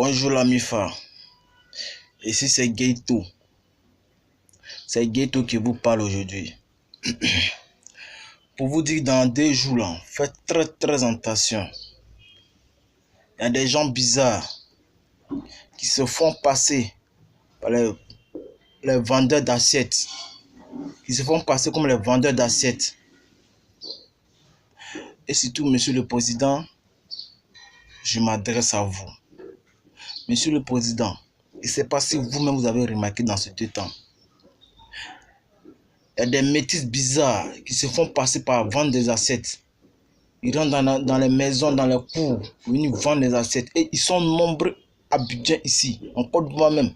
Bonjour l'ami Fa. Ici c'est Gaito. C'est Gaito qui vous parle aujourd'hui. Pour vous dire dans 2 jours là, faites très attention. Il y a des gens bizarres qui se font passer par les vendeurs d'assiettes. Qui se font passer comme les vendeurs d'assiettes. Et surtout, monsieur le président, je m'adresse à vous. Monsieur le président, je ne sais pas si vous-même vous avez remarqué dans ce temps. Il y a des métis bizarres qui se font passer par vendre des assiettes. Ils rentrent dans les maisons, dans les cours, pour venir vendre des assiettes. Et ils sont nombreux à Abidjan ici, en Côte d'Ivoire même.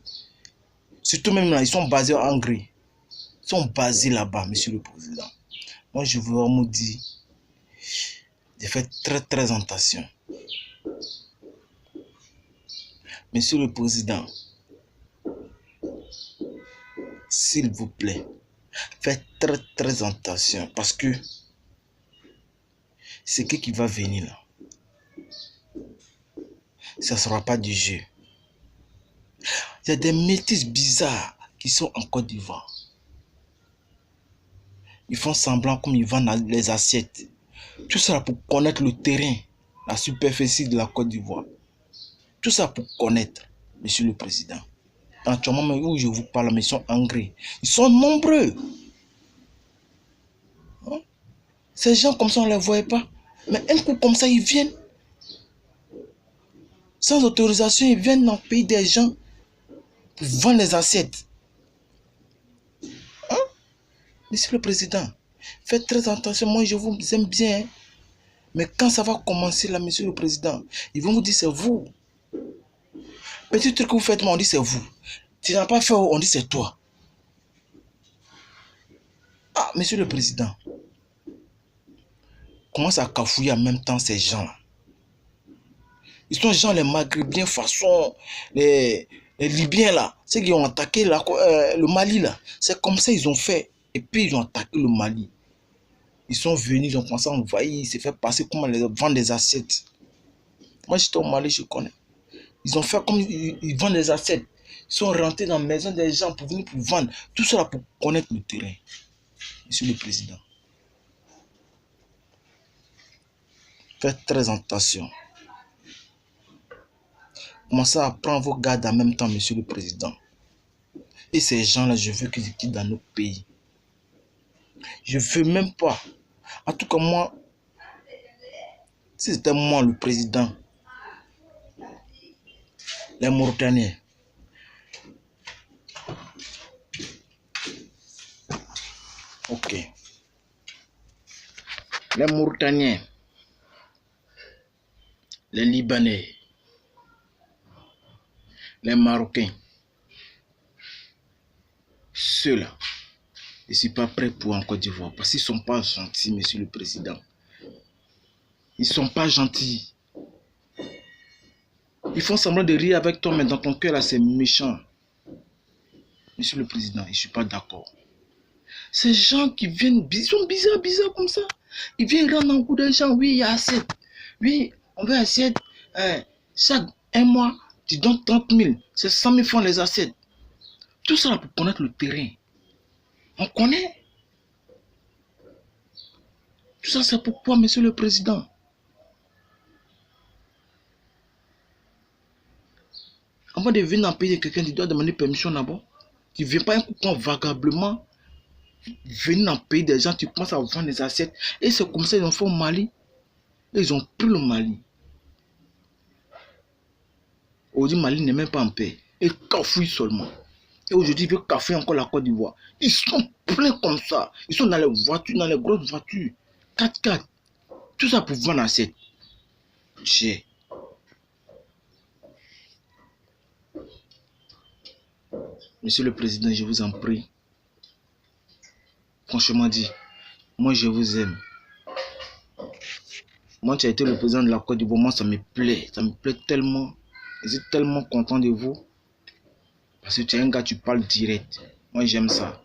Surtout même là, ils sont basés en Hongrie. Ils sont basés là-bas, monsieur le président. Moi, je veux vous dire de faire très attention. Monsieur le président, s'il vous plaît, faites très attention parce que ce qui va venir là, ça ne sera pas du jeu. Il y a des métis bizarres qui sont en Côte d'Ivoire. Ils font semblant comme ils vendent les assiettes. Tout ça pour connaître le terrain, la superficie de la Côte d'Ivoire. Tout ça pour connaître, monsieur le président. Actuellement, où je vous parle, mais ils sont engrais. Ils sont nombreux. Hein? Ces gens comme ça, on ne les voyait pas. Mais un coup comme ça, ils viennent. Sans autorisation, ils viennent dans le pays des gens pour vendre les assiettes. Hein? Monsieur le président, faites très attention. Moi, je vous aime bien. Hein? Mais quand ça va commencer là, monsieur le président, ils vont vous dire c'est vous. Petit truc que vous faites, moi, on dit c'est vous. Tu n'as pas fait, on dit c'est toi. Ah, monsieur le président, commence à cafouiller en même temps ces gens-là. Ils sont gens, les Maghrébiens, façon, les Libyens là, ceux qui ont attaqué le Mali là. C'est comme ça ils ont fait. Et puis ils ont attaqué le Mali. Ils sont venus, ils ont commencé à envahir, ils se fait passer comme les vendre des assiettes. Moi j'étais au Mali, je connais. Ils ont fait comme ils vendent des assiettes. Ils sont rentrés dans la maison des gens pour venir pour vendre. Tout cela pour connaître le terrain. Monsieur le président. Faites très attention. Commencez à prendre vos gardes en même temps, monsieur le président. Et ces gens-là, je veux qu'ils quittent dans notre pays. Je ne veux même pas. En tout cas, moi, si c'était moi le président, les Mauritaniens, ok. Les Mauritaniens, les Libanais, les Marocains, ceux-là, je ne suis pas prêt pour en Côte d'Ivoire parce qu'ils ne sont pas gentils, monsieur le président. Ils ne sont pas gentils. Ils font semblant de rire avec toi, mais dans ton cœur, là, c'est méchant. Monsieur le président, je ne suis pas d'accord. Ces gens qui viennent, ils sont bizarres comme ça. Ils viennent rendre un coup d'argent. Oui, il y a assiette. Oui, on veut assiette. Chaque 1 mois, tu donnes 30 000. C'est 100 000 francs les assiettes. Tout ça pour connaître le terrain. On connaît. Tout ça, c'est pourquoi, monsieur le président. Avant de venir dans le pays de quelqu'un, tu dois demander permission d'abord. Tu ne viens pas un coup vagablement venir dans le pays des gens, tu penses à vendre des assiettes. Et c'est comme ça qu'ils ont fait au Mali. Et ils ont pris le Mali. Aujourd'hui, Mali n'est même pas en paix. Et cafouille seulement. Et aujourd'hui, ils veulent cafouiller encore la Côte d'Ivoire. Ils sont pleins comme ça. Ils sont dans les voitures, dans les grosses voitures. 4x4. Tout ça pour vendre assiette. J'ai. Monsieur le Président, je vous en prie. Franchement dit, moi je vous aime. Moi tu as été le président de la Côte d'Ivoire, moi ça me plaît tellement. Je suis tellement content de vous. Parce que tu es un gars, tu parles direct. Moi j'aime ça.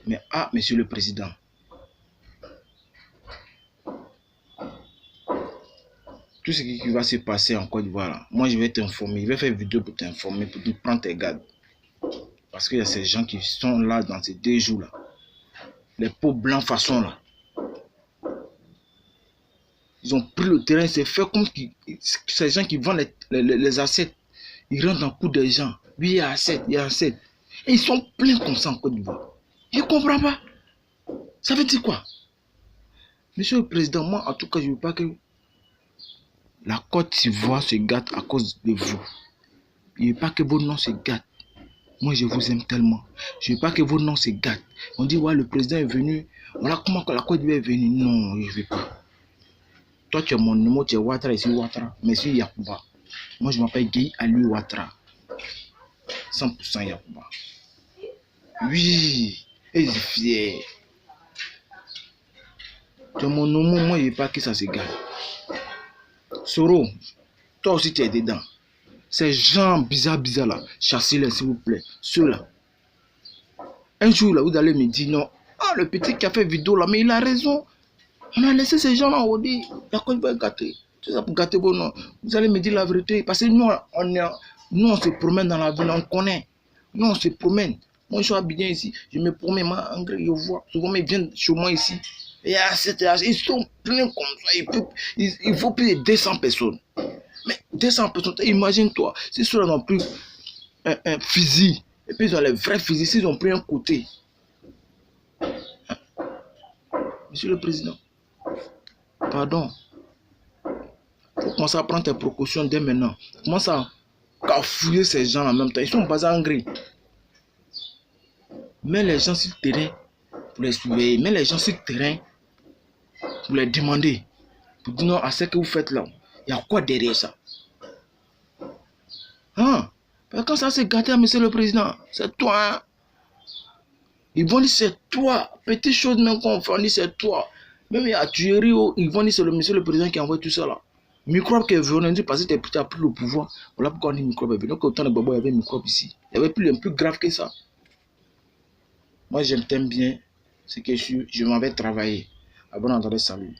Mais monsieur le Président. tout ce qui va se passer en Côte d'Ivoire, là, moi je vais t'informer, je vais faire une vidéo pour t'informer, pour te prendre tes gardes. Parce qu'il y a ces gens qui sont là dans ces 2 jours-là. Les peaux blancs façon là. Ils ont pris le terrain, c'est fait comme ces gens qui vendent les assets. Ils rentrent dans le cou des gens. Lui, il y a assets, il y a assets. Et ils sont pleins comme ça en Côte d'Ivoire. Je ne comprends pas. Ça veut dire quoi? Monsieur le Président, moi, en tout cas, je ne veux pas que la Côte d'Ivoire se gâte à cause de vous. Je ne veux pas que vos noms se gâtent. Moi, je vous aime tellement. Je ne veux pas que vos noms se gâtent. On dit, ouais, le président est venu. Voilà comment la Côte d'Ivoire est venue. Non, je ne veux pas. Toi, tu es mon numéro, tu es Ouattara, ici Ouattara. Mais c'est Yacouba. Moi, je m'appelle Guy Ali Ouattara. 100% Yacouba. Oui, et je suis fier. Tu es mon numéro, moi, je ne veux pas que ça se gâte. Soro, toi aussi, tu es dedans. Ces gens bizarres là, chassez-les, s'il vous plaît. Ceux-là. Un jour, là, vous allez me dire, non, ah, le petit qui a fait vidéo là, mais il a raison. On a laissé ces gens-là, on dit, la Côte va gâter. C'est ça pour gâter vos noms. Vous allez me dire la vérité. Parce que nous, on se promène dans la ville, on connaît. Nous, on se promène. Moi, je suis habillé ici. Je me promène, moi, en vrai, je vois. Souvent, ils viennent chez moi ici. Et ils sont pleins comme ça. Il faut plus de 200 personnes. Mais 200 personnes, imagine-toi, si ceux-là n'ont plus un fusil, et puis ils ont les vrais fusils, s'ils ont pris un côté. Monsieur le Président, pardon. Il faut commencer à prendre tes précautions dès maintenant. Commence à fouiller ces gens en même temps. Ils sont basés en gris. Mets les gens sur le terrain pour les surveiller. Mets les gens sur le terrain pour les demander. Pour dire non à ce que vous faites là. Il y a quoi derrière ça? Hein? Quand ça s'est gâté, monsieur le Président, c'est toi. Hein? Ils vont dire c'est toi. Petite chose même qu'on fait, on dit c'est toi. Même il y a tuerie, ils vont dire c'est le monsieur le Président qui envoie tout ça là. Microbe qui est venu parce que tu as pris le pouvoir. Voilà pourquoi on dit microbe est venu. Donc autant de Bobo, il y avait un microbe ici. Il y avait plus grave que ça. Moi, je t'aime bien. C'est que je m'en vais travailler. Avant d'entendre salut.